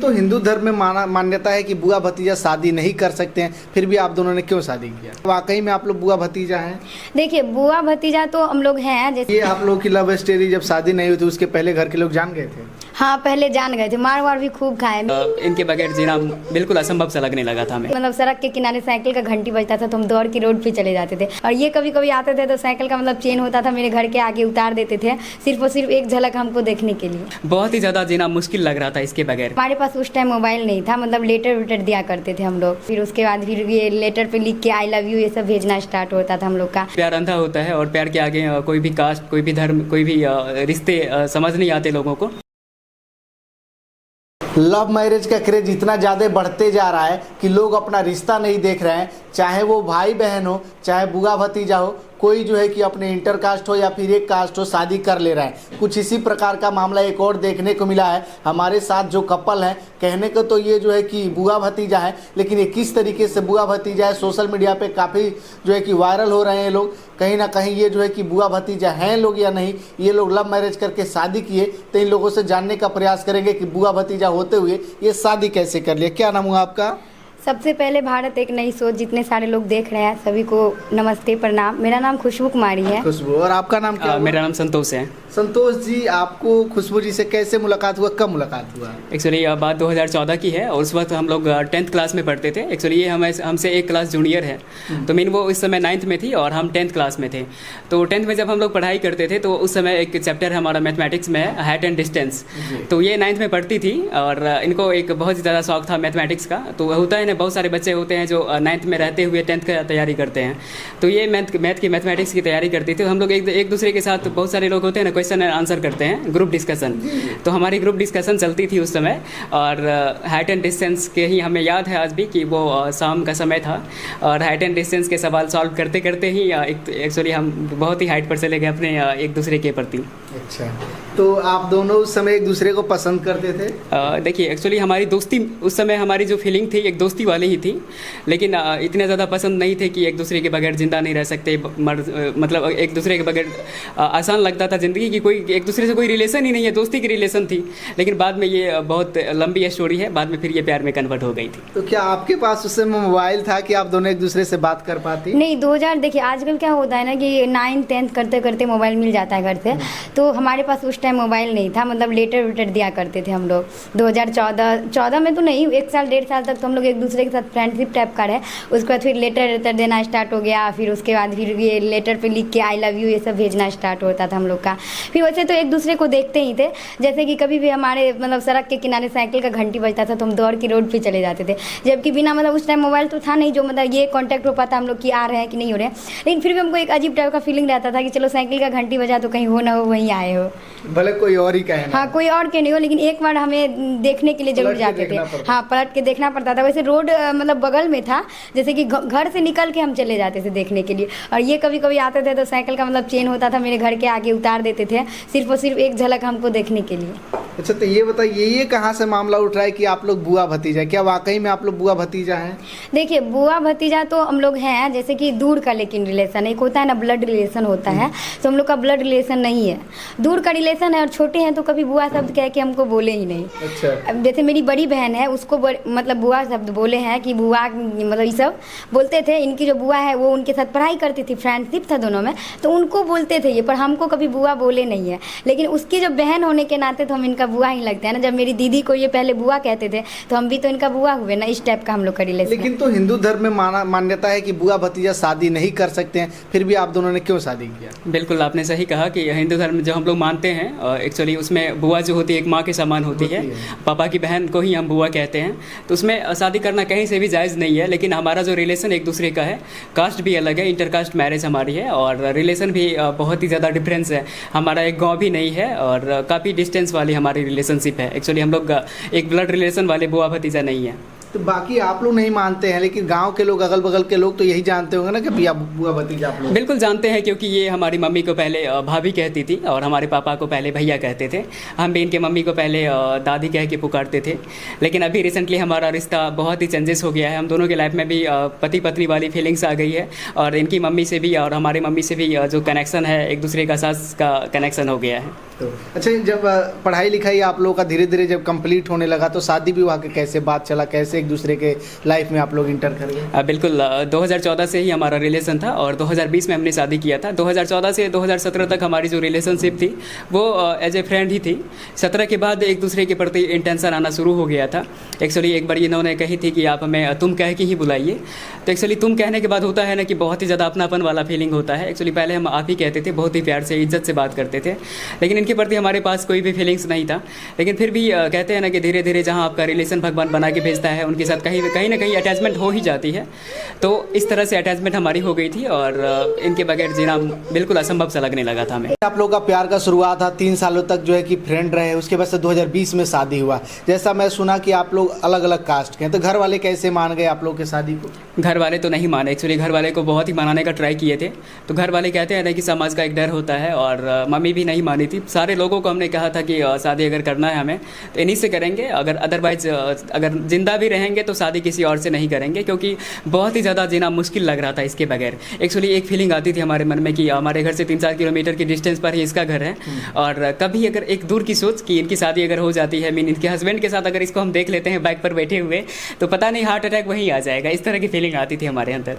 तो हिंदू धर्म में मान्यता है कि बुआ भतीजा शादी नहीं कर सकते हैं, फिर भी आप दोनों ने क्यों शादी किया? वाकई में आप लोग बुआ भतीजा हैं? देखिए, बुआ भतीजा तो हम लोग हैं। जैसे ये आप लोग की लव स्टोरी, जब शादी नहीं हुई थी उसके पहले घर के लोग जान गए थे? हाँ, पहले जान गए थे, मार वार भी खूब खाए। इनके बगैर जीना बिल्कुल असंभव सा लगने लगा था हमें। मतलब सड़क के किनारे साइकिल का घंटी बजता था तो हम दौड़ के रोड पे चले जाते थे, और ये कभी कभी आते थे तो साइकिल का मतलब चेन होता था मेरे घर के आगे उतार देते थे, सिर्फ और सिर्फ एक झलक हमको देखने के लिए। बहुत ही ज़्यादा जीना मुश्किल लग रहा था इसके बगैर। हमारे पास उस टाइम मोबाइल नहीं था, मतलब लेटर वेटर दिया करते थे हम लोग। फिर उसके बाद फिर ये लेटर पे लिख के आई लव यू ये सब भेजना स्टार्ट होता था हम लोग का। प्यार अंधा होता है और प्यार के आगे कोई भी कास्ट, कोई भी धर्म, कोई भी रिश्ते समझ नहीं आते लोगों को। लव मैरिज का क्रेज इतना ज़्यादा बढ़ते जा रहा है कि लोग अपना रिश्ता नहीं देख रहे हैं, चाहे वो भाई बहन हो, चाहे बुआ भतीजा हो, कोई जो है कि अपने इंटर कास्ट हो या फिर एक कास्ट हो, शादी कर ले रहा है। कुछ इसी प्रकार का मामला एक और देखने को मिला है हमारे साथ जो कपल है। कहने को तो ये जो है कि बुआ भतीजा है, लेकिन ये किस तरीके से बुआ भतीजा है, सोशल मीडिया पे काफ़ी जो है कि वायरल हो रहे हैं लोग। कहीं ना कहीं ये जो है कि बुआ भतीजा हैं लोग या नहीं, ये लोग लव मैरिज करके शादी किए, तो इन लोगों से जानने का प्रयास करेंगे कि बुआ भतीजा होते हुए ये शादी कैसे कर लिया। क्या नाम हुआ आपका? सबसे पहले भारत एक नई सोच, जितने सारे लोग देख रहे हैं सभी को नमस्ते प्रणाम। मेरा नाम खुशबू कुमारी है। खुशबू, और आपका नाम क्या? मेरा नाम संतोष है। संतोष जी, आपको खुशबू जी से कैसे मुलाकात हुआ, कब मुलाकात हुआ? एक्चुअली बात 2014 की है और उस वक्त हम लोग 10th क्लास में पढ़ते थे। एक्चुअली ये हमसे एक क्लास जूनियर है, तो मीन वो इस समय 9th में थी और हम 10th क्लास में थे। तो 10th में जब हम लोग पढ़ाई करते थे तो उस समय एक चैप्टर हमारा मैथमेटिक्स में है, हाइट एंड डिस्टेंस। तो ये 9th में पढ़ती थी और इनको एक बहुत ही ज़्यादा शौक था मैथमेटिक्स का। तो होता है ना, बहुत सारे बच्चे होते हैं जो 9th में रहते हुए 10th का तैयारी करते हैं। तो ये मैथमेटिक्स की तैयारी करती थी। तो हम लोग एक दूसरे के साथ, बहुत सारे लोग होते हैं ना, क्वेश्चन आंसर करते हैं, ग्रुप डिस्कशन। तो हमारी ग्रुप डिस्कशन चलती थी उस समय, और हाइट एंड डिस्टेंस के ही हमें याद है आज भी कि वो शाम का समय था और हाइट एंड डिस्टेंस के सवाल सॉल्व करते करते ही एक्चुअली हम बहुत ही हाइट पर चले गए अपने एक दूसरे के प्रति। अच्छा, तो आप दोनों उस समय एक दूसरे को पसंद करते थे? देखिए, एक्चुअली हमारी दोस्ती उस समय, हमारी जो फीलिंग थी एक दोस्ती वाली ही थी, लेकिन इतने ज़्यादा पसंद नहीं थे कि एक दूसरे के बगैर ज़िंदा नहीं रह सकते। मतलब एक दूसरे के बगैर आसान लगता था ज़िंदगी की, कोई एक दूसरे से कोई रिलेशन ही नहीं है, दोस्ती की रिलेशन थी। लेकिन बाद में ये बहुत लंबी स्टोरी है, बाद में फिर ये प्यार में कन्वर्ट हो गई थी। तो क्या आपके पास उस समय मोबाइल था कि आप दोनों एक दूसरे से बात कर पाती? नहीं, 2000 देखिए आजकल क्या होता है ना कि 9th 10th करते करते मोबाइल मिल जाता है घर से। तो हमारे पास उस टाइम मोबाइल नहीं था, मतलब लेटर वेटर दिया करते थे हम लोग। 2014 में तो नहीं, 1 साल 1.5 साल तक तो हम लोग एक दूसरे के साथ फ्रेंडशिप टाइप का है। उसके बाद फिर लेटर वेटर देना स्टार्ट हो गया। फिर उसके बाद फिर ये लेटर पे लिख के आई लव यू ये सब भेजना स्टार्ट होता था हम लोग का। फिर वैसे तो एक दूसरे को देखते ही थे, जैसे कि कभी भी हमारे मतलब सड़क के किनारे साइकिल का घंटी बजता था तो हम दौड़ के रोड पे चले जाते थे। जबकि बिना मतलब उस टाइम मोबाइल तो था नहीं जो मतलब ये कांटेक्ट हो पाता हम लोग कि आ रहे हैं कि नहीं हो रहे हैं। लेकिन फिर भी हमको एक अजीब टाइप का फीलिंग रहता था कि चलो साइकिल का घंटी बजा तो कहीं हो ना हो वहीं आए हो, भले कोई और ही कहे। हाँ, कोई और के नहीं हो, लेकिन एक बार हमें देखने के लिए जरूर जाते थे। हाँ, पलट के देखना पड़ता था। वैसे रोड मतलब बगल में था, जैसे कि घर से निकल के हम चले जाते थे देखने के लिए। और ये कभी कभी आते थे तो साइकिल का मतलब चेन होता था मेरे घर के आगे उतार देते थे, सिर्फ और सिर्फ एक झलक हमको देखने के लिए। अच्छा, तो ये बताइए, ये कहाँ से मामला उठ रहा है कि आप लोग बुआ भतीजा? क्या वाकई में आप लोग बुआ भतीजा हैं? देखिए, बुआ भतीजा तो हम लोग हैं, जैसे कि दूर का लेकिन रिलेशन, एक होता है ना ब्लड रिलेशन होता है, तो हम लोग का ब्लड रिलेशन नहीं है, दूर का रिलेशन है। और छोटे हैं तो कभी बुआ शब्द कह के हमको बोले ही नहीं। अच्छा। अब जैसे मेरी बड़ी बहन है, उसको मतलब बुआ शब्द बोले हैं कि बुआ, मतलब ये सब बोलते थे। इनकी जो बुआ है वो उनके साथ पढ़ाई करती थी, फ्रेंडशिप था दोनों में, तो उनको बोलते थे ये, पर हमको कभी बुआ बोले नहीं है। लेकिन उसकी जो बहन होने के नाते तो हम इनका बुआ ही लगता है ना। जब मेरी दीदी को ये पहले बुआ कहते थे तो हम भी तो इनका बुआ हुए ना, इस टाइप का हम लोग का रिलेशन। लेकिन तो हिंदू धर्म में मान्यता है कि बुआ भतीजा शादी नहीं कर सकते हैं, फिर भी आप दोनों ने क्यों शादी किया? बिल्कुल, आपने सही कहा कि हिंदू धर्म जो हम लोग मानते हैं, एक्चुअली उसमें बुआ जो होती है एक माँ के समान होती है। पापा की बहन को ही हम बुआ कहते हैं। तो उसमें शादी करना कहीं से भी जायज़ नहीं है। लेकिन हमारा जो रिलेशन एक दूसरे का है, कास्ट भी अलग है, इंटरकास्ट मैरिज हमारी है, और रिलेशन भी बहुत ही ज़्यादा डिफरेंस है। हमारा एक गांव भी नहीं है और काफ़ी डिस्टेंस वाली हमारी रिलेशनशिप है। एक्चुअली हम लोग एक ब्लड रिलेशन वाले बुआ भतीजा नहीं है। तो बाकी आप लोग नहीं मानते हैं, लेकिन गांव के लोग, अगल बगल के लोग तो यही जानते होंगे ना कि भैया बुआ भतीजा आप लोग? बिल्कुल जानते हैं, क्योंकि ये हमारी मम्मी को पहले भाभी कहती थी और हमारे पापा को पहले भैया कहते थे। हम भी इनके मम्मी को पहले दादी कह के पुकारते थे। लेकिन अभी रिसेंटली हमारा रिश्ता बहुत ही चेंजेस हो गया है। हम दोनों के लाइफ में भी पति पत्नी वाली फीलिंग्स आ गई है, और इनकी मम्मी से भी और हमारी मम्मी से भी जो कनेक्शन है, एक दूसरे का सास का कनेक्शन हो गया है। तो अच्छा, जब पढ़ाई लिखाई आप लोगों का धीरे धीरे जब कंप्लीट होने लगा तो शादी विवाह के कैसे बात चला, कैसे एक दूसरे के लाइफ में आप लोग इंटर कर गए? बिल्कुल 2014 से ही हमारा रिलेशन था और 2020 में हमने शादी किया था। 2014 से 2017 तक हमारी जो रिलेशनशिप थी वो एज ए फ्रेंड ही थी। 17 के बाद एक दूसरे के प्रति इंटेंशन आना शुरू हो गया था। एक्चुअली एक बार इन्होंने कही थी कि आप हमें तुम कह के ही बुलाइए, तो एक्चुअली तुम कहने के बाद होता है ना कि बहुत ही ज़्यादा अपनापन वाला फीलिंग होता है। एक्चुअली पहले हम आप ही कहते थे, बहुत ही प्यार से इज्जत से बात करते थे, लेकिन इनके प्रति हमारे पास कोई भी फीलिंग्स नहीं था। लेकिन फिर भी कहते हैं ना कि धीरे धीरे जहाँ आपका रिलेशन भगवान बना के भेजता है उनके साथ कहीं ना कहीं अटैचमेंट हो ही जाती है। तो इस तरह से अटैचमेंट हमारी हो गई थी और इनके बगैर जीना बिल्कुल असंभव सा लगने लगा था हमें। आप लोग का प्यार का शुरुआत था, 3 सालों तक जो है कि फ्रेंड रहे, उसके बाद से 2020 में शादी हुआ। जैसा मैं सुना कि आप लोग अलग अलग कास्ट के हैं, तो घर वाले कैसे मान गए आप लोग की शादी को? घर वाले तो नहीं माने। एक्चुअली घर वाले को बहुत ही मनाने का ट्राई किए थे, तो घर वाले कहते हैं ना कि समाज का एक डर होता है, और मम्मी भी नहीं मानी थी। सारे लोगों को हमने कहा था कि शादी अगर करना है हमें तो इन्हीं से करेंगे, अगर अदरवाइज अगर जिंदा भी रहेंगे तो शादी किसी और से नहीं करेंगे, क्योंकि बहुत ही ज़्यादा जीना मुश्किल लग रहा था इसके बगैर। एक्चुअली एक फीलिंग आती थी हमारे मन में कि हमारे घर से 3-4 किलोमीटर की डिस्टेंस पर ही इसका घर है, और कभी अगर एक दूर की सोच कि इनकी शादी अगर हो जाती है, मीन इनके हस्बैंड के साथ अगर इसको हम देख लेते हैं बाइक पर बैठे हुए, तो पता नहीं हार्ट अटैक वहीं आ जाएगा। इस तरह की फीलिंग आती थी हमारे अंदर।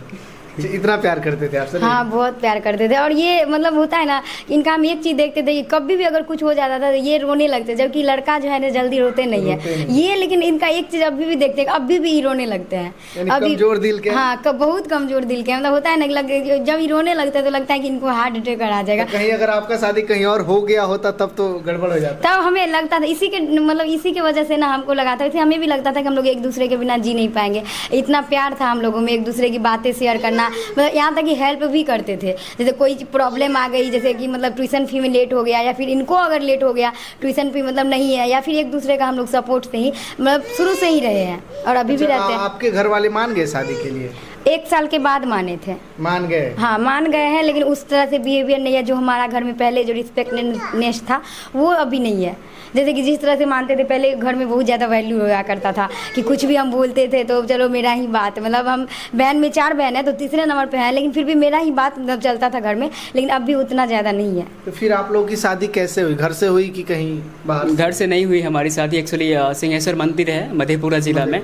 इतना प्यार करते थे आपसे? हाँ, बहुत प्यार करते थे। और ये मतलब होता है ना, इनका हम एक चीज़ देखते थे कि कभी भी अगर कुछ हो जाता था तो ये रोने लगते, जबकि लड़का जो है ना जल्दी रोते नहीं है ये। लेकिन इनका एक चीज़ अभी भी देखते हैं, अभी भी रोने लगते हैं। अभी कमजोर दिल के? हाँ, बहुत कमजोर दिल के। मतलब होता है ना, जब ये रोने लगते हैं तो लगता है कि इनको हार्ट अटैक आ जाएगा। कहीं अगर आपका शादी कहीं और हो गया होता तब तो गड़बड़ हो जाता। तब हमें लगता था इसी के वजह से ना हमको लगाता था, हमें भी लगता था कि हम लोग एक दूसरे के बिना जी नहीं पाएंगे। इतना प्यार था हम लोगों में, एक दूसरे की बातें शेयर करना, मतलब यहाँ की हेल्प भी करते थे। जैसे कोई प्रॉब्लम आ गई, जैसे कि मतलब ट्यूशन फी में लेट हो गया, या फिर इनको अगर लेट हो गया, ट्यूशन फी मतलब नहीं है, या फिर एक दूसरे का हम लोग सपोर्ट से ही मतलब शुरू से ही रहे हैं और अभी भी रहते हैं। आपके घर वाले मान गए शादी के लिए? 1 साल के बाद माने थे। मान गए? हाँ, मान गए हैं, लेकिन उस तरह से बिहेवियर नहीं है जो हमारा घर में पहले जो रिस्पेक्टनेस था वो अभी नहीं है। जैसे कि जिस तरह से मानते थे पहले, घर में बहुत ज़्यादा वैल्यू हुआ करता था कि कुछ भी हम बोलते थे तो चलो मेरा ही बात, मतलब हम बहन में 4 बहन है तो तीसरे नंबर पे है, लेकिन फिर भी मेरा ही बात मतलब चलता था घर में। लेकिन अब भी उतना ज़्यादा नहीं है। तो फिर आप लोगों की शादी कैसे हुई? घर से हुई कि कहीं बाहर? घर से नहीं हुई हमारी शादी। एक्चुअली सिंहेश्वर मंदिर है मधेपुरा जिला में,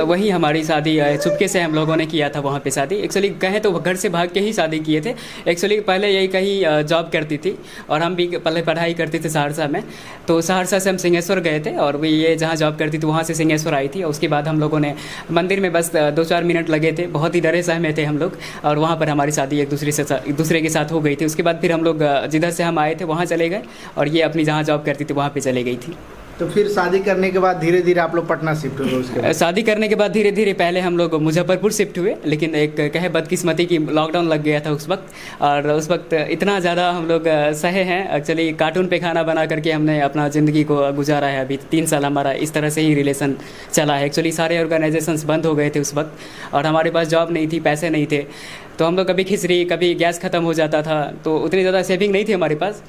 वहीं हमारी शादी चुपके से हम लोगों ने किया था वहाँ पे शादी। एक्चुअली कहें तो घर से भाग के ही शादी किए थे। एक्चुअली पहले यही कहीं जॉब करती थी और हम भी पहले पढ़ाई करते थे सहरसा में, तो सहरसा से हम सिंहेश्वर गए थे और भी ये जहाँ जॉब करती थी वहाँ से सिंहेश्वर आई थी। और उसके बाद हम लोगों ने मंदिर में बस 2-4 मिनट लगे थे, बहुत ही डरे सहमे थे हम लोग, और वहाँ पर हमारी शादी एक दूसरे के साथ हो गई थी। उसके बाद फिर हम लोग जिधर से हम आए थे वहाँ चले गए और ये अपनी जहाँ जॉब करती थी वहाँ पर चले गई थी। तो फिर शादी करने के बाद धीरे धीरे आप लोग पटना शिफ्ट हुए? उसके बाद शादी करने के बाद धीरे धीरे पहले हम लोग मुजफ्फरपुर शिफ्ट हुए, लेकिन एक कहे बदकिस्मती की लॉकडाउन लग गया था उस वक्त, और उस वक्त इतना ज़्यादा हम लोग सहे हैं। एक्चुअली कार्टून पे खाना बना करके हमने अपना ज़िंदगी को गुजारा है। अभी 3 साल हमारा इस तरह से ही रिलेशन चला है। एक्चुअली सारे ऑर्गेनाइजेशंस बंद हो गए थे उस वक्त और हमारे पास जॉब नहीं थी, पैसे नहीं थे, तो हम लोग कभी खिचड़ी, कभी गैस ख़त्म हो जाता था, तो उतनी ज़्यादा सेविंग नहीं थी हमारे पास,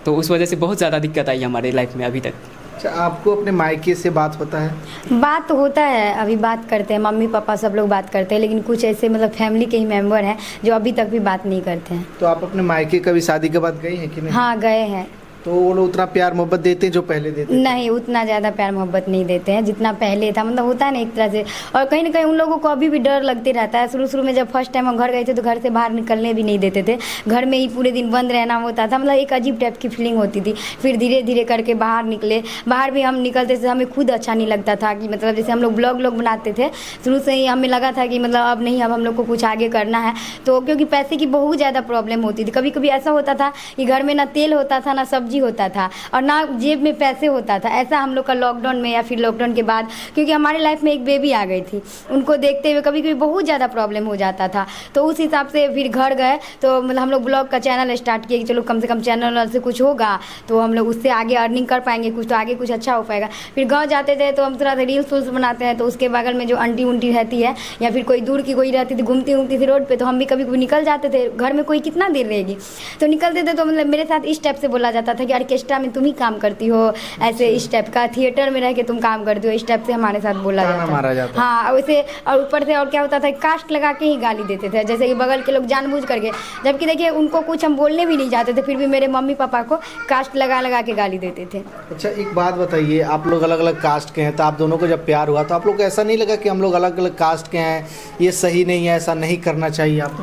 तो उस वजह से बहुत ज़्यादा दिक्कत आई हमारी लाइफ में अभी तक। अच्छा, आपको अपने मायके से बात होता है? बात तो होता है, अभी बात करते हैं, मम्मी पापा सब लोग बात करते हैं, लेकिन कुछ ऐसे मतलब फैमिली के ही मेंबर हैं जो अभी तक भी बात नहीं करते हैं। तो आप अपने मायके कभी शादी के बाद गई हैं कि नहीं? हाँ, गए हैं। तो वो लोग उतना प्यार मोहब्बत देते हैं जो पहले देते थे? नहीं, उतना ज़्यादा प्यार मोहब्बत नहीं देते हैं जितना पहले था। मतलब होता है ना एक तरह से, और कहीं ना कहीं उन लोगों को अभी भी डर लगते रहता है। शुरू में जब फर्स्ट टाइम हम घर गए थे तो घर से बाहर निकलने भी नहीं देते थे, घर में ही पूरे दिन बंद रहना होता था। मतलब एक अजीब टाइप की फीलिंग होती थी। फिर धीरे धीरे करके बाहर निकले, बाहर भी हम निकलते थे हमें खुद अच्छा नहीं लगता था कि मतलब जैसे हम लोग ब्लॉग बनाते थे, शुरू से ही हमें लगा था कि मतलब अब नहीं, अब हम लोग को कुछ आगे करना है। तो क्योंकि पैसे की बहुत ज़्यादा प्रॉब्लम होती थी, कभी कभी ऐसा होता था कि घर में ना तेल होता था, ना सब्जी होता था, और ना जेब में पैसे होता था। ऐसा हम लोग का लॉकडाउन में या फिर लॉकडाउन के बाद, क्योंकि हमारे लाइफ में एक बेबी आ गई थी, उनको देखते हुए कभी कभी बहुत ज़्यादा प्रॉब्लम हो जाता था। तो उस हिसाब से फिर घर गए तो मतलब हम लोग ब्लॉग का चैनल स्टार्ट किए कि चलो कम से कम चैनल से कुछ होगा तो हम लोग उससे आगे अर्निंग कर पाएंगे, कुछ तो आगे कुछ अच्छा हो पाएगा। फिर गाँव जाते थे तो हम थोड़ा सा रील्स बनाते हैं, तो उसके बगल में जो आंटी उंटी रहती है या फिर कोई दूर की कोई रहती थी, घूमती थी रोड पर, तो हम भी कभी कभी निकल जाते थे। घर में कोई कितना देर रहेगी, तो निकलते थे तो मतलब मेरे साथ इस टाइप से बोला जाता था कि ऑर्केस्ट्रा में तुम ही काम करती हो, ऐसे इस टाइप का, थिएटर में रह के तुम काम करती हो, इस टाइप से हमारे साथ बोला ताना जाता मारा है। जाता है। हाँ, वैसे और ऊपर से और क्या होता था, कास्ट लगा के ही गाली देते थे, जैसे कि बगल के लोग जानबूझ करके, जबकि देखिए उनको कुछ हम बोलने भी नहीं जाते थे, फिर भी मेरे मम्मी पापा को कास्ट लगा लगा के गाली देते थे। अच्छा, एक बात बताइए, आप लोग अलग अलग कास्ट के हैं, तो आप दोनों को जब प्यार हुआ तो आप लोग को ऐसा नहीं लगा कि हम लोग अलग अलग कास्ट के हैं, ये सही नहीं है, ऐसा नहीं करना चाहिए? आप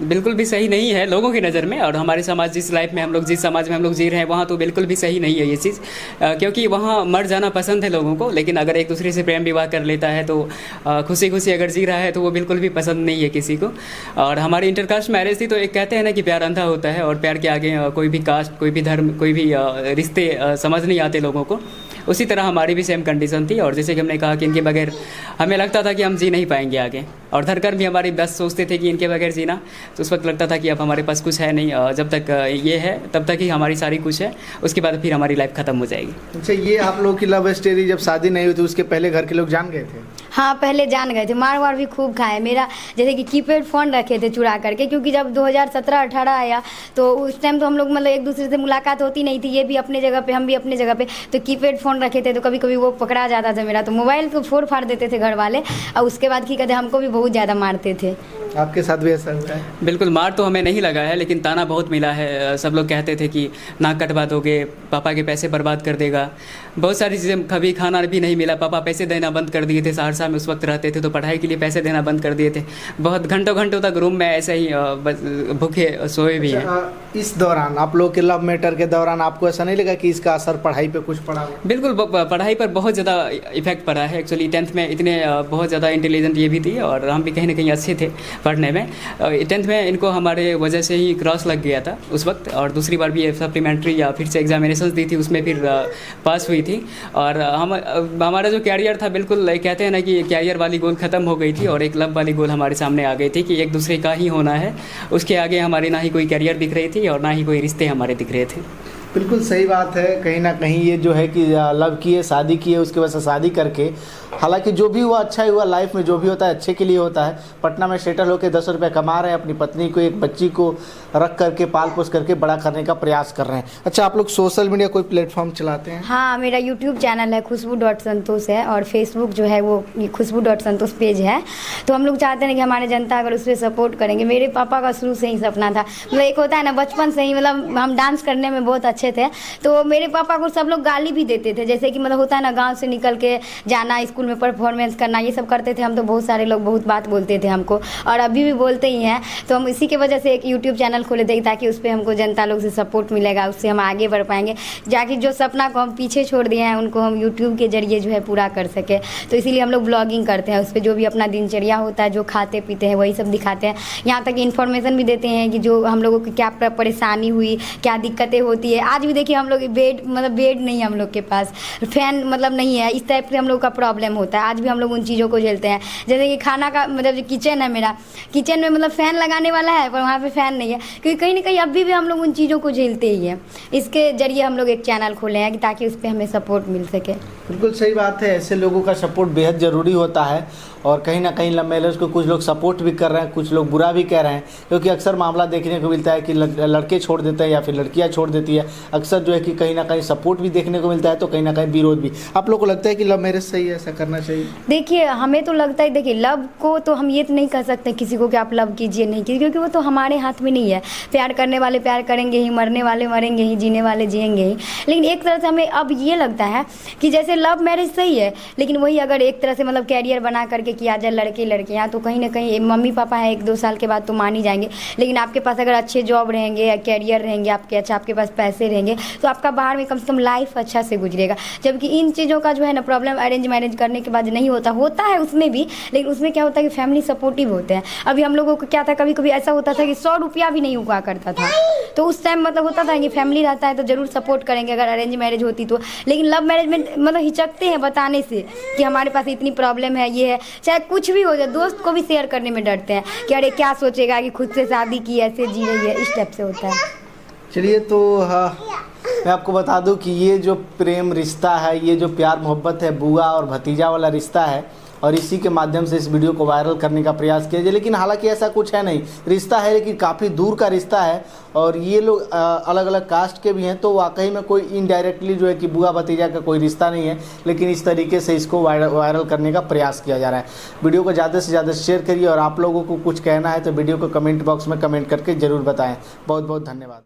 बिल्कुल भी सही नहीं है लोगों की नज़र में, और हमारे समाज जिस लाइफ में हम लोग, जिस समाज में हम लोग जी रहे हैं, वहाँ तो बिल्कुल भी सही नहीं है ये चीज़, क्योंकि वहाँ मर जाना पसंद है लोगों को, लेकिन अगर एक दूसरे से प्रेम विवाह कर लेता है तो खुशी खुशी अगर जी रहा है तो वो बिल्कुल भी पसंद नहीं है किसी को। और हमारी इंटरकास्ट मैरिज थी, तो एक कहते हैं ना कि प्यार अंधा होता है, और प्यार के आगे कोई भी कास्ट, कोई भी धर्म, कोई भी रिश्ते समझ नहीं आते लोगों को। उसी तरह हमारी भी सेम कंडीशन थी, और जैसे कि हमने कहा कि इनके बगैर हमें लगता था कि हम जी नहीं पाएंगे आगे, और धड़कन भी हमारी बस सोचते थे कि इनके बगैर जीना, तो उस वक्त लगता था कि अब हमारे पास कुछ है नहीं, जब तक ये है तब तक ही हमारी सारी कुछ है, उसके बाद फिर हमारी लाइफ ख़त्म हो जाएगी। अच्छा, ये आप लोग की लव स्टोरी जब शादी नहीं हुई थी उसके पहले घर के लोग जान गए थे? हाँ, पहले जान गए थे, मार वार भी खूब खाए। मेरा जैसे कि कीपैड फ़ोन रखे थे चुरा करके, क्योंकि जब 2017-18 आया तो उस टाइम तो हम लोग मतलब एक दूसरे से मुलाकात होती नहीं थी, ये भी अपने जगह पे, हम भी अपने जगह पे, तो कीपैड फ़ोन रखे थे, तो कभी कभी वो पकड़ा जाता था मेरा, तो मोबाइल को फोड़ फाड़ देते थे घर वाले, और उसके बाद की कहते हमको भी बहुत ज़्यादा मारते थे। आपके साथ भी ऐसा हुआ है? बिल्कुल, मार तो हमें नहीं लगा है, लेकिन ताना बहुत मिला है। सब लोग कहते थे कि नाक कटवा दोगे, पापा के पैसे बर्बाद कर देगा, बहुत सारी चीज़ें, कभी खाना भी नहीं मिला, पापा पैसे देना बंद कर दिए थे, सहरसा में उस वक्त रहते थे तो पढ़ाई के लिए पैसे देना बंद कर दिए थे, बहुत घंटों घंटों तक रूम में ऐसे ही भूखे सोए भी हैं। इस दौरान आप लोग के लव मैटर के दौरान आपको ऐसा नहीं लगा कि इसका असर पढ़ाई पे कुछ पड़ा? बिल्कुल, पढ़ाई पर बहुत ज़्यादा इफेक्ट पड़ा है। एक्चुअली 10th में इतने बहुत ज़्यादा इंटेलिजेंट ये भी थी, और हम भी कहीं ना कहीं अच्छे थे पढ़ने में। 10th में इनको हमारे वजह से ही क्रॉस लग गया था उस वक्त, और दूसरी बार भी सप्लीमेंट्री या फिर से एग्जामिनेशन दी थी, उसमें फिर पास हुई थी, और हमारा जो कैरियर था, बिल्कुल कहते हैं ना कि कैरियर वाली गोल ख़त्म हो गई थी, और एक लव वाली गोल हमारे सामने आ गई थी कि एक दूसरे का ही होना है। उसके आगे हमारी ना ही कोई कैरियर दिख रही थी और ना ही कोई रिश्ते हमारे दिख रहे थे। बिल्कुल सही बात है। कहीं ना कहीं ये जो है कि लव की है, शादी की है, उसके वजह से शादी करके, हालांकि जो भी हुआ अच्छा ही हुआ, लाइफ में जो भी होता है अच्छे के लिए होता है। पटना में सेटल होकर 10 रुपये कमा रहे हैं, अपनी पत्नी को, एक बच्ची को रख करके, पाल पोस करके बड़ा करने का प्रयास कर रहे हैं। अच्छा, आप लोग सोशल मीडिया कोई प्लेटफॉर्म चलाते हैं? हाँ, मेरा यूट्यूब चैनल है खुशबू.संतोष है, और फेसबुक जो है वो खुशबू.संतोष पेज है। तो हम लोग चाहते हैं कि हमारे जनता अगर उस पर सपोर्ट करेंगे। मेरे पापा का शुरू से ही सपना था, मतलब एक होता है ना बचपन से ही, मतलब हम डांस करने में बहुत अच्छे थे, तो मेरे पापा को सब लोग गाली भी देते थे, जैसे कि मतलब होता है ना गाँव से निकल के जाना, स्कूल में परफॉर्मेंस करना, ये सब करते थे हम, तो बहुत सारे लोग बहुत बात बोलते थे हमको, और अभी भी बोलते ही हैं। तो हम इसी के वजह से एक यूट्यूब चैनल खोले थे, ताकि उस पर हमको जनता लोग से सपोर्ट मिलेगा, उससे हम आगे बढ़ पाएंगे, जाकि जो सपना को हम पीछे छोड़ दिए हैं उनको हम यूट्यूब के जरिए जो है पूरा कर सके। तो इसीलिए हम लोग ब्लॉगिंग करते हैं, उस पर जो भी अपना दिनचर्या होता है, जो खाते पीते हैं, वही सब दिखाते हैं। यहाँ तक इन्फॉर्मेशन भी देते हैं कि जो हम लोगों की क्या परेशानी हुई, क्या दिक्कतें होती है। आज भी देखिए हम लोग बेड नहीं है हम लोग के पास, फैन मतलब नहीं है, इस टाइप से हम लोग का प्रॉब्लम होता है। आज भी हम लोग उन चीज़ों को झेलते हैं, जैसे कि खाना का मतलब जो किचन है मेरा, किचन में मतलब फ़ैन लगाने वाला है पर वहाँ पे फ़ैन नहीं है, क्योंकि कहीं ना कहीं अभी भी हम लोग उन चीज़ों को झेलते ही हैं। इसके जरिए हम लोग एक चैनल खोले हैं कि ताकि उस पर हमें सपोर्ट मिल सके। बिल्कुल सही बात है, ऐसे लोगों का सपोर्ट बेहद ज़रूरी होता है, और कहीं ना कहीं लव मैरिज को कुछ लोग सपोर्ट भी कर रहे हैं, कुछ लोग बुरा भी कह रहे हैं, क्योंकि अक्सर मामला देखने को मिलता है कि लड़के छोड़ देते हैं या फिर लड़कियां छोड़ देती है। अक्सर जो है कि कहीं ना कहीं सपोर्ट भी देखने को मिलता है, तो कहीं ना कहीं विरोध भी। आप लोग को लगता है कि लव मैरिज सही है, ऐसा करना चाहिए? देखिए, हमें तो लगता है, देखिए लव को तो हम ये तो नहीं कह सकते किसी को कि आप लव कीजिए नहीं कीजिए, क्योंकि वो तो हमारे हाथ में नहीं है। प्यार करने वाले प्यार करेंगे ही, मरने वाले मरेंगे ही, जीने वाले जिएंगे ही। लेकिन एक तरह से हमें अब ये लगता है कि जैसे लव मैरिज सही है, लेकिन वही अगर एक तरह से मतलब कैरियर बना करके किया जाए लड़के लड़कियाँ, तो कहीं ना कहीं मम्मी पापा है 1-2 साल के बाद तो मान ही जाएंगे। लेकिन आपके पास अगर अच्छे जॉब रहेंगे या कैरियर रहेंगे आपके, अच्छा आपके पास पैसे रहेंगे, तो आपका बाहर में कम से कम लाइफ अच्छा से गुजरेगा। जबकि इन चीज़ों का जो है ना प्रॉब्लम अरेंज मैरिज करने के बाद नहीं होता है उसमें भी, लेकिन उसमें क्या होता है कि फैमिली सपोर्टिव होते हैं। अभी हम लोगों को क्या था, कभी कभी ऐसा होता था कि 100 रुपया भी नहीं हुआ करता था, तो उस टाइम मतलब होता था कि फैमिली रहता है तो ज़रूर सपोर्ट करेंगे अगर अरेंज मैरिज होती तो। लेकिन लव मैरिज में मतलब हिचकते हैं बताने से कि हमारे पास इतनी प्रॉब्लम है, ये है, चाहे कुछ भी हो जाए, दोस्त को भी शेयर करने में डरते हैं कि अरे क्या सोचेगा कि खुद से शादी की, ऐसे जी रही है, इस टाइप से होता है। चलिए, तो मैं आपको बता दूं कि ये जो प्रेम रिश्ता है, ये जो प्यार मोहब्बत है, बुआ और भतीजा वाला रिश्ता है, और इसी के माध्यम से इस वीडियो को वायरल करने का प्रयास किया जाए। लेकिन हालांकि ऐसा कुछ है नहीं, रिश्ता है लेकिन काफ़ी दूर का रिश्ता है और ये लोग अलग अलग कास्ट के भी हैं, तो वाकई में कोई इनडायरेक्टली जो है कि बुआ भतीजा का कोई रिश्ता नहीं है, लेकिन इस तरीके से इसको वायरल करने का प्रयास किया जा रहा है। वीडियो को ज़्यादा से ज़्यादा शेयर करिए और आप लोगों को कुछ कहना है तो वीडियो को कमेंट बॉक्स में कमेंट करके ज़रूर बताएं। बहुत बहुत धन्यवाद।